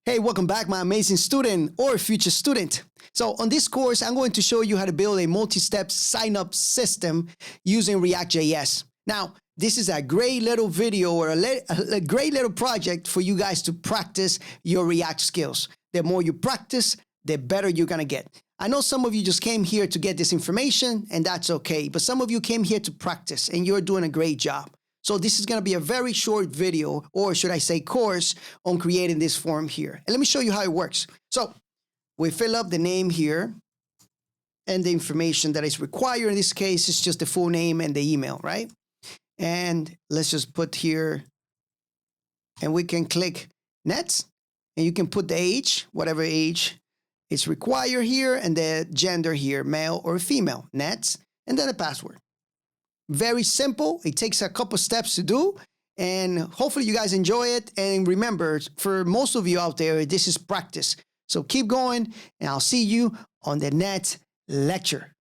Hey, welcome back, my amazing student or future student. So on this course, I'm going to show you how to build a multi-step sign-up system using React.js. Now, this is a great little video or a great little project for you guys to practice your React skills. The more you practice, the better you're gonna get. I know some of you just came here to get this information, and that's okay, but some of you came here to practice, and you're doing a great job. So this is going to be a very short video, or should I say course, on creating this form here. And let me show you how it works. So we fill up the name here and the information that is required. In this case, it's just the full name and the email, right? And let's just put here, and we can click next, and you can put the age, whatever age is required here, and the gender here, male or female, next, and then the password. Very simple. It takes a couple steps to do, and hopefully you guys enjoy it. And remember, for most of you out there, this is practice. So keep going, and I'll see you on the next lecture.